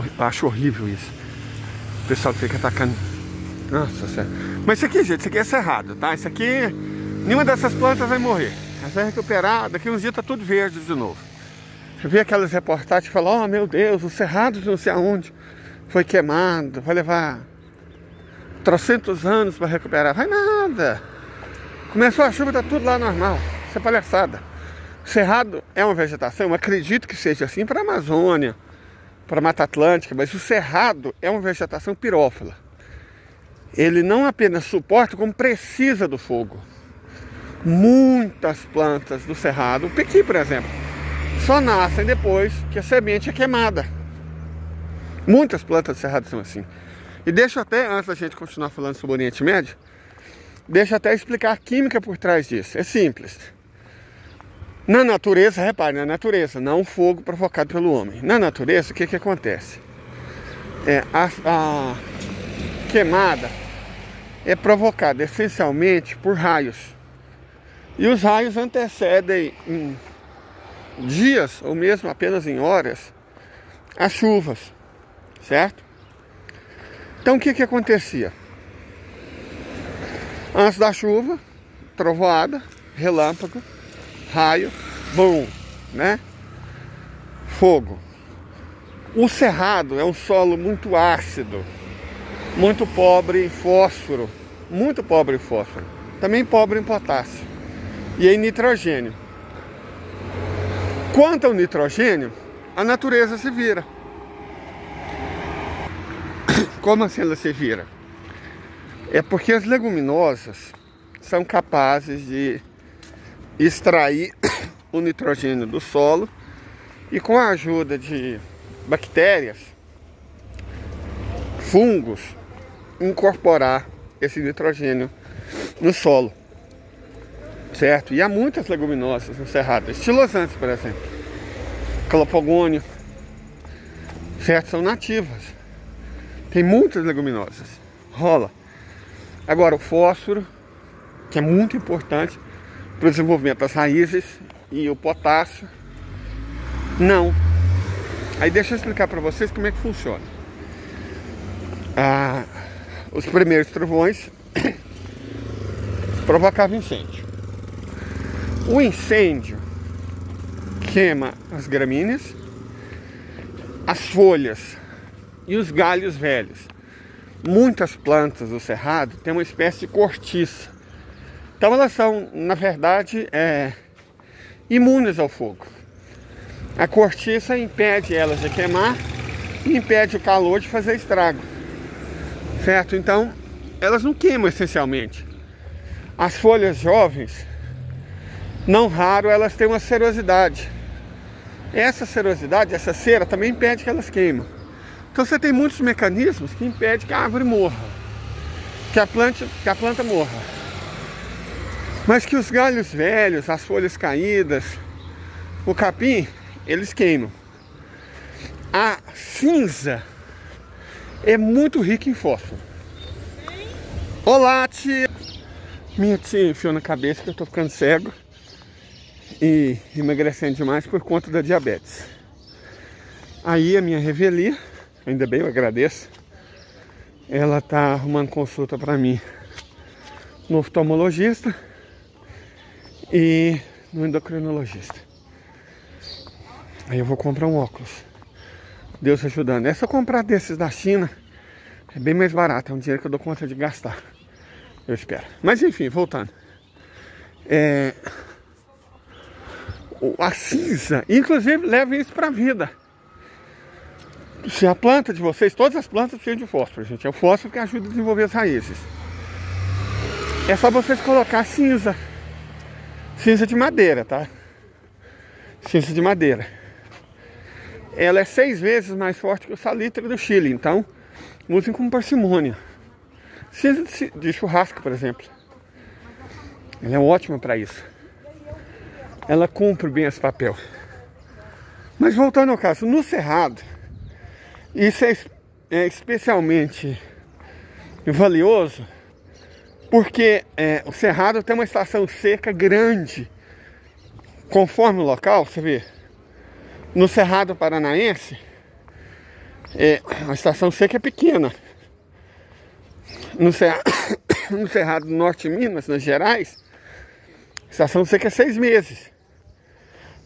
Eu acho horrível isso. O pessoal fica atacando. Nossa sério. Mas isso aqui, gente, isso aqui é cerrado, tá? Isso aqui, nenhuma dessas plantas vai morrer. Ela vai recuperar, daqui uns dias tá tudo verde de novo. Eu vi aquelas reportagens que falam, oh meu Deus, o cerrado de não sei aonde foi queimado, vai levar trocentos anos para recuperar. Vai nada. Começou a chuva, tá tudo lá normal. Isso é palhaçada. O cerrado é uma vegetação, eu acredito que seja assim para a Amazônia, para a Mata Atlântica, mas o cerrado é uma vegetação pirófila. Ele não apenas suporta, como precisa do fogo. Muitas plantas do cerrado, o pequi, por exemplo, só nascem depois que a semente é queimada. Muitas plantas do cerrado são assim. E deixa eu até, antes da gente continuar falando sobre o Oriente Médio, deixa eu até explicar a química por trás disso. É simples. Na natureza, repare, na natureza, não o fogo provocado pelo homem. Na natureza, o que que acontece? A queimada é provocada essencialmente por raios. E os raios antecedem em dias, ou mesmo apenas em horas, as chuvas, certo? Então o que que acontecia? Antes da chuva, trovoada, relâmpago, raio, bum, né? Fogo. O cerrado é um solo muito ácido, muito pobre em fósforo, muito pobre em fósforo, também pobre em potássio e em nitrogênio. Quanto ao nitrogênio, a natureza se vira. Como assim ela se vira? É porque as leguminosas são capazes de extrair o nitrogênio do solo e, com a ajuda de bactérias, fungos, incorporar esse nitrogênio no solo, certo? E há muitas leguminosas no cerrado, estilosantes, por exemplo, calopogônio, certo? São nativas. Tem muitas leguminosas, rola. Agora o fósforo, que é muito importante para o desenvolvimento das raízes, e o potássio, não. Aí deixa eu explicar para vocês como é que funciona. Os primeiros trovões provocavam incêndio. O incêndio queima as gramíneas, as folhas e os galhos velhos. Muitas plantas do cerrado têm uma espécie de cortiça. Então elas são, na verdade, imunes ao fogo. A cortiça impede elas de queimar e impede o calor de fazer estrago, certo? Então elas não queimam essencialmente. As folhas jovens, não raro, elas têm uma cerosidade. Essa cerosidade, essa cera, também impede que elas queimam. Então você tem muitos mecanismos que impedem que a árvore morra, que a planta morra. Mas que os galhos velhos, as folhas caídas, o capim, eles queimam. A cinza é muito rica em fósforo. Olá, tia! Minha tia enfiou na cabeça que eu tô ficando cego e emagrecendo demais por conta da diabetes. Aí a minha revelia, ainda bem, eu agradeço, ela tá arrumando consulta para mim no oftalmologista e no endocrinologista. Aí eu vou comprar um óculos, Deus ajudando. É só comprar desses da China, é bem mais barato, é um dinheiro que eu dou conta de gastar, eu espero. Mas enfim, voltando, a cinza, inclusive, leva isso para a vida. Se a planta de vocês, todas as plantas precisam de fósforo, gente. É o fósforo que ajuda a desenvolver as raízes. É só vocês colocar cinza. Cinza de madeira, tá? Cinza de madeira. Ela é 6 vezes mais forte que o salitre do Chile, então usem com parcimônia. Cinza de churrasco, por exemplo. Ela é ótima para isso. Ela cumpre bem esse papel. Mas voltando ao caso, no cerrado, isso é especialmente valioso porque o cerrado tem uma estação seca grande. Conforme o local, você vê, no Cerrado Paranaense, a estação seca é pequena. No Cerrado do Norte de Minas, Minas Gerais, a estação seca é 6 meses.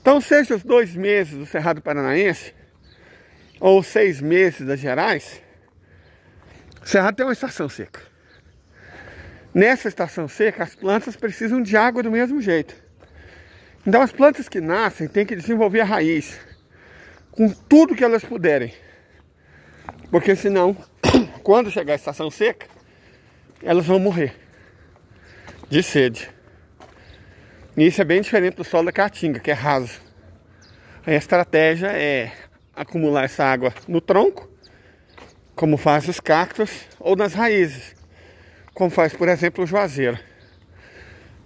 Então, seja os 2 meses do Cerrado Paranaense, ou 6 meses das Gerais, o Cerrado tem uma estação seca. Nessa estação seca, as plantas precisam de água do mesmo jeito. Então, as plantas que nascem têm que desenvolver a raiz com tudo que elas puderem. Porque senão, quando chegar a estação seca, elas vão morrer de sede. E isso é bem diferente do solo da caatinga, que é raso. A estratégia é acumular essa água no tronco, como faz os cactos, ou nas raízes, como faz, por exemplo, o juazeiro.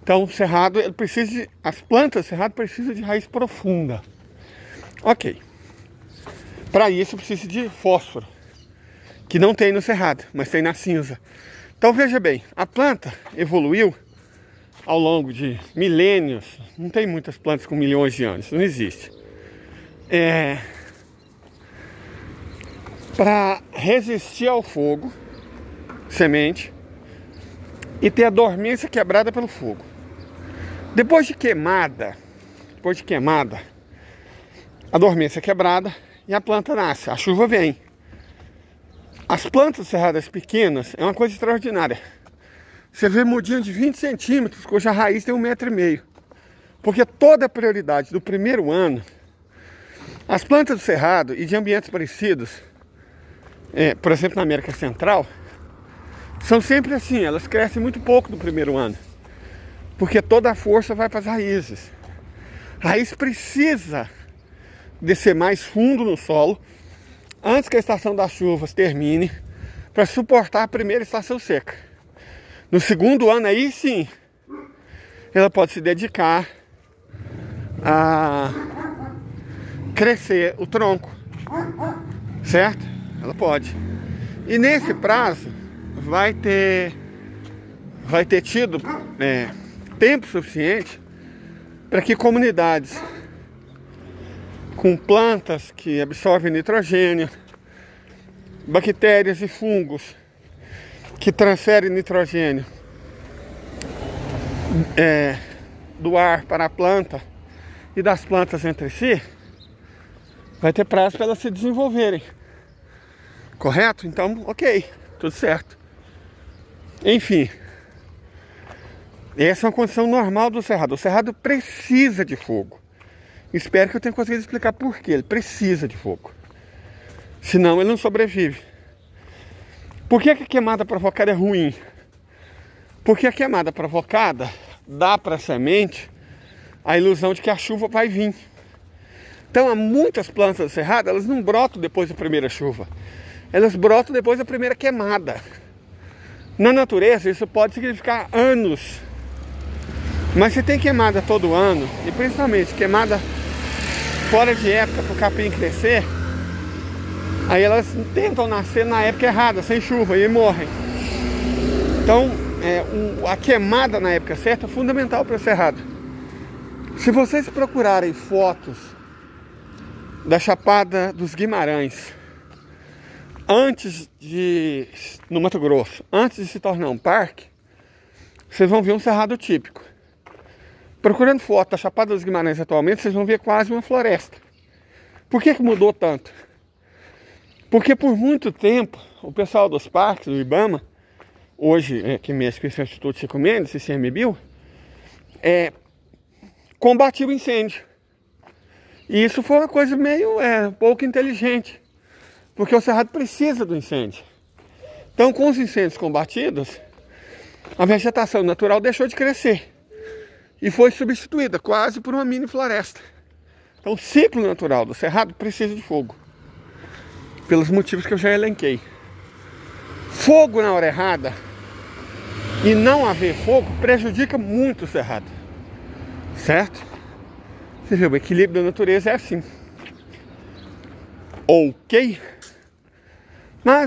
Então, o cerrado, ele precisa as plantas do cerrado precisam de raiz profunda. Ok. Para isso, precisa de fósforo, que não tem no cerrado, mas tem na cinza. Então, veja bem, a planta evoluiu ao longo de milênios. Não tem muitas plantas com milhões de anos, não existe. Para resistir ao fogo, semente, e ter a dormência quebrada pelo fogo. Depois de queimada, a dormência é quebrada e a planta nasce, a chuva vem. As plantas cerradas pequenas é uma coisa extraordinária. Você vê mudinha de 20 centímetros, cuja raiz tem 1,5 metro. Porque toda a prioridade do primeiro ano, as plantas do cerrado e de ambientes parecidos, por exemplo na América Central, são sempre assim, elas crescem muito pouco no primeiro ano. Porque toda a força vai para as raízes. A raiz precisa descer mais fundo no solo antes que a estação das chuvas termine, para suportar a primeira estação seca. No segundo ano, aí sim, ela pode se dedicar a crescer o tronco, certo? Ela pode. E nesse prazo vai ter tido tempo suficiente para que comunidades com plantas que absorvem nitrogênio, bactérias e fungos que transferem nitrogênio do ar para a planta e das plantas entre si, vai ter prazo para elas se desenvolverem. Correto? Então, ok, tudo certo. Enfim, essa é uma condição normal do cerrado. O cerrado precisa de fogo. Espero que eu tenha conseguido explicar por que ele precisa de fogo. Senão ele não sobrevive. Por que a queimada provocada é ruim? Porque a queimada provocada dá para a semente a ilusão de que a chuva vai vir. Então, há muitas plantas do cerrado, elas não brotam depois da primeira chuva. Elas brotam depois da primeira queimada. Na natureza, isso pode significar anos. Mas se tem queimada todo ano, e principalmente queimada fora de época para o capim crescer, aí elas tentam nascer na época errada, sem chuva, e morrem. Então, a queimada na época certa é fundamental para o cerrado. Se vocês procurarem fotos da Chapada dos Guimarães, no Mato Grosso, antes de se tornar um parque, vocês vão ver um cerrado típico. Procurando foto da Chapada dos Guimarães atualmente, vocês vão ver quase uma floresta. Por que mudou tanto? Porque por muito tempo, o pessoal dos parques, do IBAMA, hoje, que mexe com esse Instituto Chico Mendes, esse ICMBio, combatia o incêndio. E isso foi uma coisa meio pouco inteligente, porque o cerrado precisa do incêndio. Então, com os incêndios combatidos, a vegetação natural deixou de crescer e foi substituída quase por uma mini floresta. Então, o ciclo natural do cerrado precisa de fogo, pelos motivos que eu já elenquei. Fogo na hora errada e não haver fogo prejudica muito o cerrado, certo? Você vê, o equilíbrio da natureza é assim. Ok? Mas